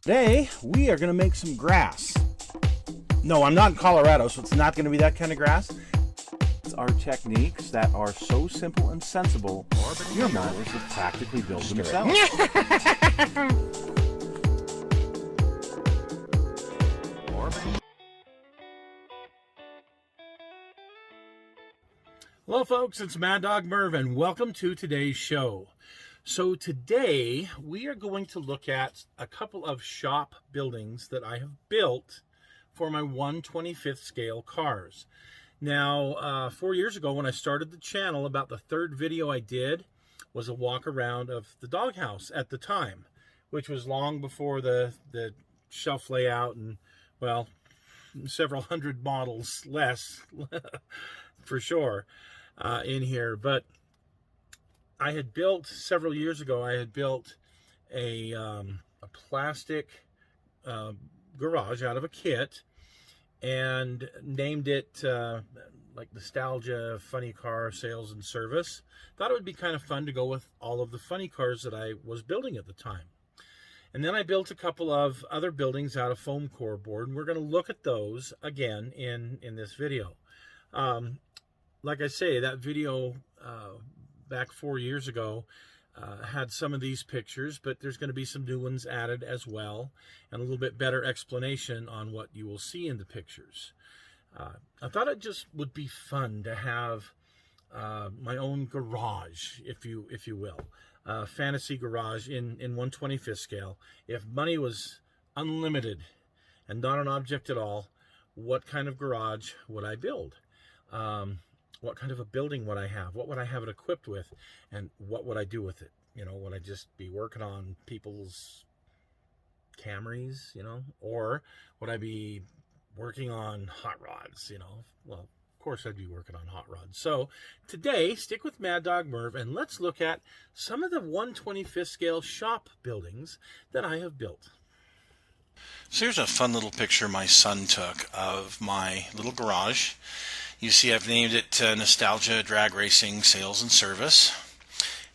Today, we are going to make some grass. No, I'm not in Colorado, so it's not going to be that kind of grass. It's our techniques that are so simple and sensible, your mothers have practically built themselves. Hello folks, it's Mad Dog Merv and welcome to today's show. So today we are going to look at a couple of shop buildings that I have built for my 1/25th scale cars. Now, 4 years ago when I started the channel, about the third video I did was a walk around of the doghouse at the time, which was long before the shelf layout and, well, several hundred models less for sure in here. But I had built several years ago, I had built a plastic garage out of a kit and named it like Nostalgia Funny Car Sales and Service. Thought it would be kind of fun to go with all of the funny cars that I was building at the time. And then I built a couple of other buildings out of foam core board, and we're going to look at those again in this video. Like I say, that video back 4 years ago had some of these pictures, but there's going to be some new ones added as well, and a little bit better explanation on what you will see in the pictures. I thought it just would be fun to have my own garage, if you will, fantasy garage in 1/25th scale. If money was unlimited and not an object at all, what kind of garage would I build? What kind of a building would I have? What would I have it equipped with? And what would I do with it? You know, would I just be working on people's Camrys, you know? Or would I be working on hot rods, you know? Well, of course I'd be working on hot rods. So today, stick with Mad Dog Merv and let's look at some of the 1/25th scale shop buildings that I have built. So here's a fun little picture my son took of my little garage. You see I've named it Nostalgia Drag Racing Sales and Service.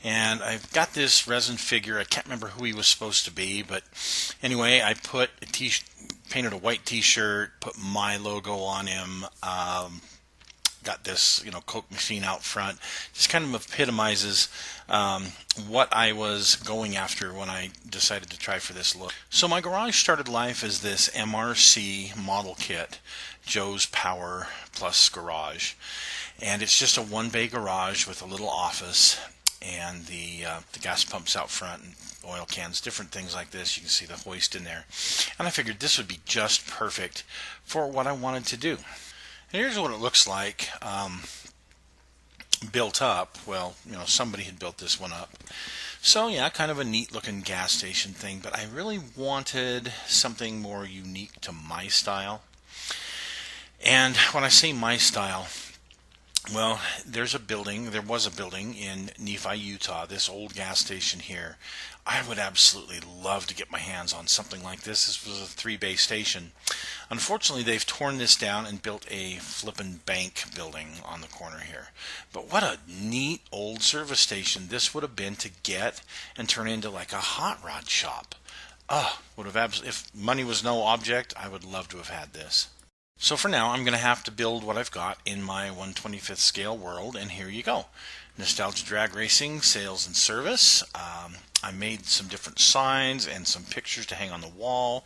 And I've got this resin figure. I can't remember who he was supposed to be, but anyway, I put painted a white t-shirt, put my logo on him, got this, Coke machine out front. Just kind of epitomizes what I was going after when I decided to try for this look. So my garage started life as this MRC model kit, Joe's Power Plus Garage, and it's just a one-bay garage with a little office and the gas pumps out front and oil cans, different things like this. You can see the hoist in there, and I figured this would be just perfect for what I wanted to do. And here's what it looks like built up. Well, somebody had built this one up. So yeah, kind of a neat looking gas station thing, but I really wanted something more unique to my style. And when I say my style, well, there was a building in Nephi, Utah, this old gas station here. I would absolutely love to get my hands on something like this. This was a 3-bay station. Unfortunately, they've torn this down and built a flippin' bank building on the corner here. But what a neat old service station this would have been to get and turn into like a hot rod shop. Would have if money was no object, I would love to have had this. So for now, I'm going to have to build what I've got in my 1/25th scale world, and here you go. Nostalgia Drag Racing Sales and Service. I made some different signs and some pictures to hang on the wall,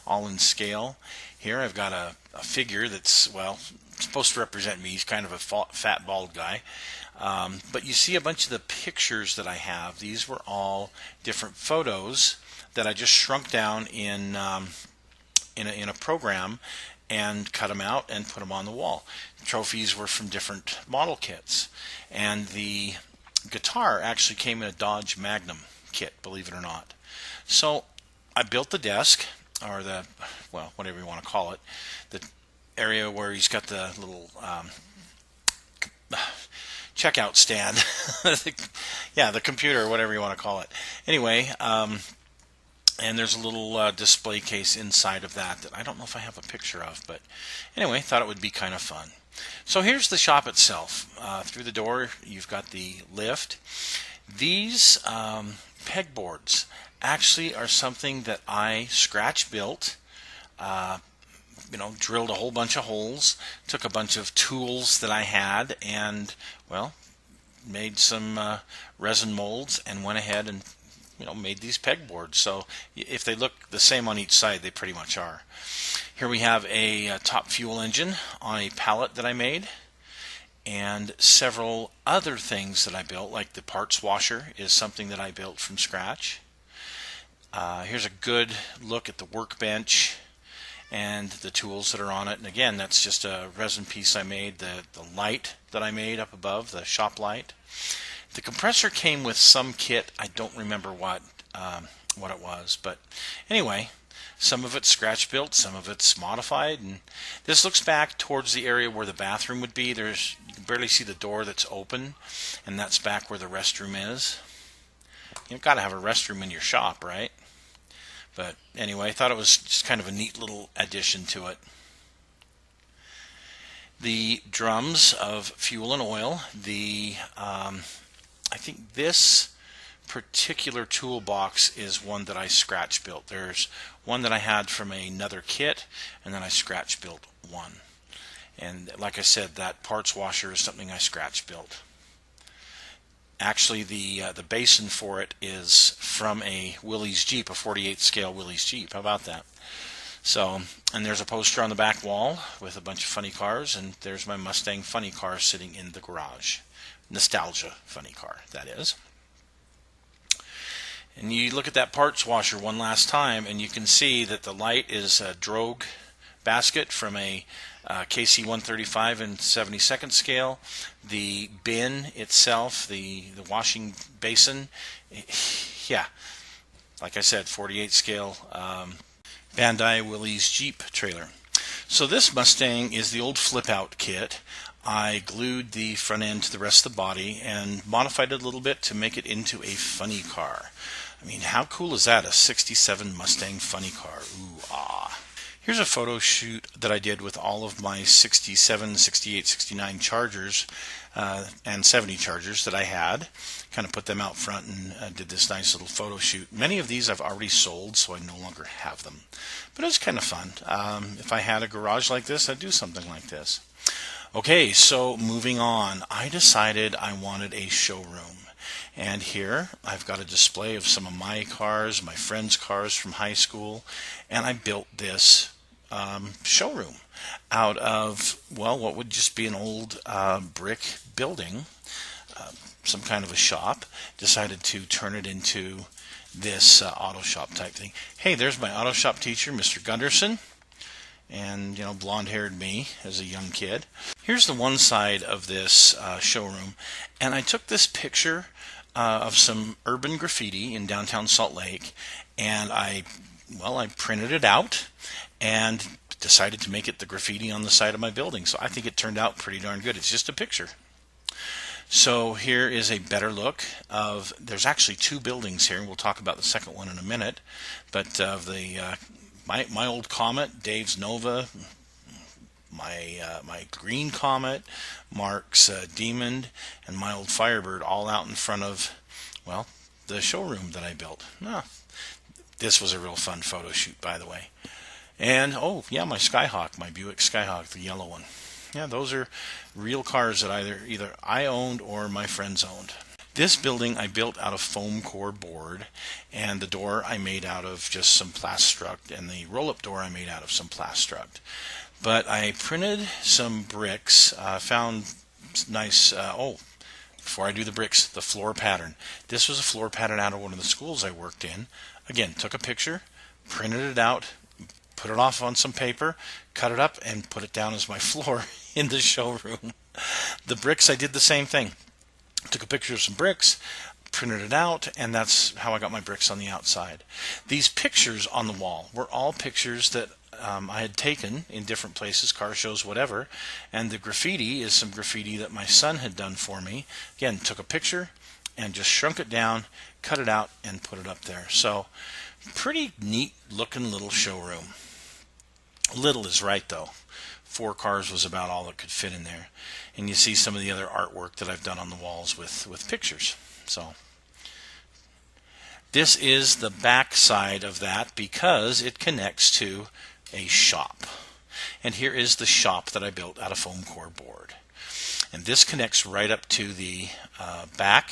all in scale. Here I've got a figure that's, well, supposed to represent me. He's kind of a fat, bald guy. But you see a bunch of the pictures that I have. These were all different photos that I just shrunk down in a program and cut them out and put them on the wall. Trophies were from different model kits. And the guitar actually came in a Dodge Magnum kit, believe it or not. So I built the desk, or whatever you want to call it, the area where he's got the little checkout stand. Yeah, the computer, whatever you want to call it. Anyway, and there's a little display case inside of that I don't know if I have a picture of, but anyway, thought it would be kind of fun. So here's the shop itself. Through the door, you've got the lift. These pegboards actually are something that I scratch built. Drilled a whole bunch of holes, took a bunch of tools that I had, and, well, made some resin molds and went ahead and made these pegboards. So if they look the same on each side, they pretty much are. Here we have a top fuel engine on a pallet that I made, and several other things that I built, like the parts washer is something that I built from scratch. Here's a good look at the workbench and the tools that are on it. And again, that's just a resin piece I made. The light that I made up above, the shop light. The compressor came with some kit. I don't remember what it was, but anyway, some of it's scratch built, some of it's modified, and this looks back towards the area where the bathroom would be. You can barely see the door that's open, and that's back where the restroom is. You've got to have a restroom in your shop, right? But anyway, I thought it was just kind of a neat little addition to it. The drums of fuel and oil. I think this particular toolbox is one that I scratch built. There's one that I had from another kit, and then I scratch built one. And like I said, that parts washer is something I scratch built. Actually, the basin for it is from a Willys Jeep, a 48 scale Willys Jeep. How about that? So, and there's a poster on the back wall with a bunch of funny cars, and there's my Mustang funny car sitting in the garage. Nostalgia funny car, that is. And you look at that parts washer one last time, and you can see that the light is a Drogue basket from a KC 135 and 72nd scale. The bin itself, the washing basin, yeah, like I said, 48 scale Bandai Willys Jeep trailer. So this Mustang is the old flip out kit. I glued the front end to the rest of the body and modified it a little bit to make it into a funny car. I mean, how cool is that? A 67 Mustang funny car. Ooh, ah. Here's a photo shoot that I did with all of my 67, 68, 69 Chargers and 70 Chargers that I had. Kind of put them out front and did this nice little photo shoot. Many of these I've already sold, so I no longer have them. But it was kind of fun. If I had a garage like this, I'd do something like this. Okay, so moving on. I decided I wanted a showroom. And here I've got a display of some of my cars, my friends' cars from high school, and I built this showroom out of, well, what would just be an old brick building, some kind of a shop. Decided to turn it into this auto shop type thing. Hey, there's my auto shop teacher, Mr. Gunderson, and blonde-haired me as a young kid. Here's the one side of this showroom, and I took this picture of some urban graffiti in downtown Salt Lake, and I printed it out and decided to make it the graffiti on the side of my building. So I think it turned out pretty darn good. It's just a picture. So here is a better look of, there's actually two buildings here, and we'll talk about the second one in a minute, but of my old Comet, Dave's Nova, my green Comet, Mark's Demon, and my old Firebird, all out in front of, well, the showroom that I built. This was a real fun photo shoot, by the way. And oh yeah, my Skyhawk, my Buick Skyhawk, the yellow one. Yeah, those are real cars that either I owned or my friends owned. This building I built out of foam core board, and the door I made out of just some Plastruct, and the roll-up door I made out of some Plastruct. But I printed some bricks, found nice, before I do the bricks, the floor pattern. This was a floor pattern out of one of the schools I worked in. Again, took a picture, printed it out, put it off on some paper, cut it up, and put it down as my floor in the showroom. The bricks, I did the same thing. Took a picture of some bricks, printed it out, and that's how I got my bricks on the outside. These pictures on the wall were all pictures that I had taken in different places, car shows, whatever, and the graffiti is some graffiti that my son had done for me. Again, took a picture and just shrunk it down, cut it out, and put it up there. So, pretty neat looking little showroom. Little is right, though. 4 cars was about all that could fit in there. And you see some of the other artwork that I've done on the walls with pictures. So This is the back side of that because it connects to a shop. And here is the shop that I built out of foam core board. And this connects right up to the back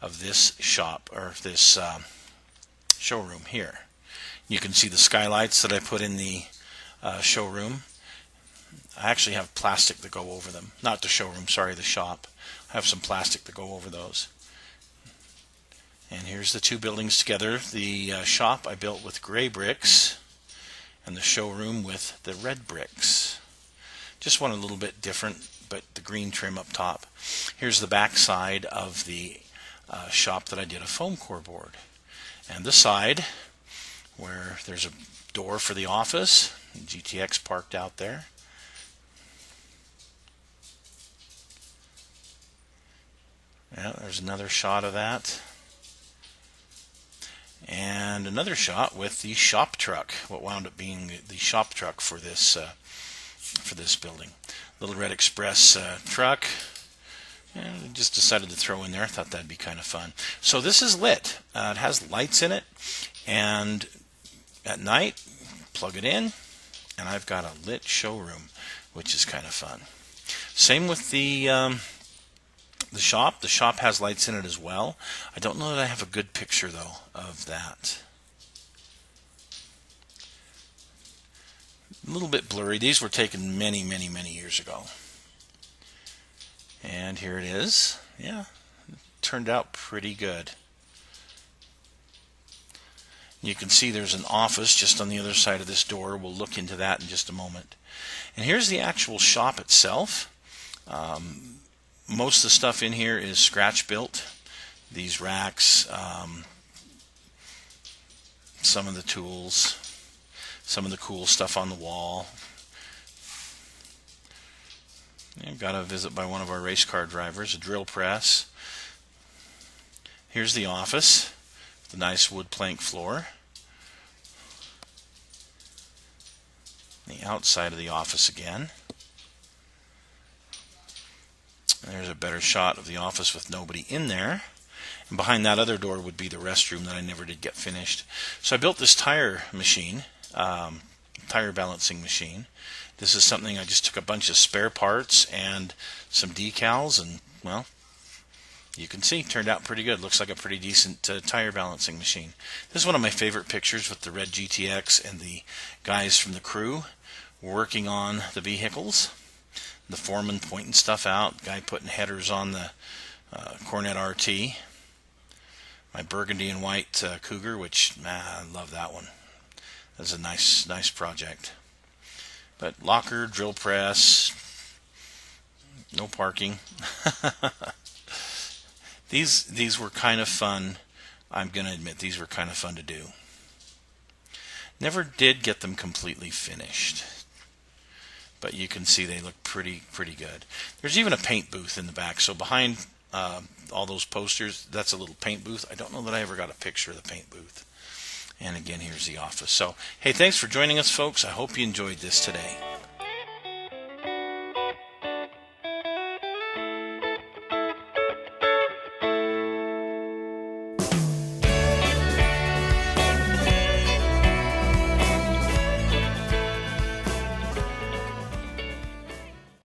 of this shop, or this showroom here. You can see the skylights that I put in the showroom. I actually have plastic that go over them. Not the showroom, sorry, the shop. I have some plastic that go over those. And here's the two buildings together. The shop I built with gray bricks, and the showroom with the red bricks. Just one a little bit different, but the green trim up top. Here's the back side of the shop that I did a foam core board. And the side where there's a door for the office, GTX parked out there. Yeah, there's another shot of that. And another shot with the shop truck, what wound up being the shop truck for this building. Little Red Express truck. And just decided to throw in there. I thought that'd be kind of fun. So this is lit. It has lights in it, and at night, plug it in, and I've got a lit showroom, which is kind of fun. Same with the shop. The shop has lights in it as well. I don't know that I have a good picture, though, of that. A little bit blurry. These were taken many, many, many years ago. And here it is. Yeah, it turned out pretty good. You can see there's an office just on the other side of this door. We'll look into that in just a moment. And here's the actual shop itself. Most of the stuff in here is scratch built. These racks, some of the tools, some of the cool stuff on the wall. Yeah, got a visit by one of our race car drivers, a drill press. Here's the office, the nice wood plank floor. The outside of the office again. There's a better shot of the office with nobody in there. And behind that other door would be the restroom that I never did get finished. So I built this tire machine, tire balancing machine. This is something I just took a bunch of spare parts and some decals, and well, you can see, turned out pretty good. Looks like a pretty decent tire balancing machine. This is one of my favorite pictures with the red GTX and the guys from the crew working on the vehicles. The foreman pointing stuff out, guy putting headers on the Cornet RT. My burgundy and white Cougar, which, I love that one. That's a nice project. But locker, drill press, no parking. These were kind of fun. I'm going to admit these were kind of fun to do. Never did get them completely finished, but you can see they look pretty good. There's even a paint booth in the back. So behind all those posters, that's a little paint booth. I don't know that I ever got a picture of the paint booth. And again, here's the office. So, hey, thanks for joining us, folks. I hope you enjoyed this today.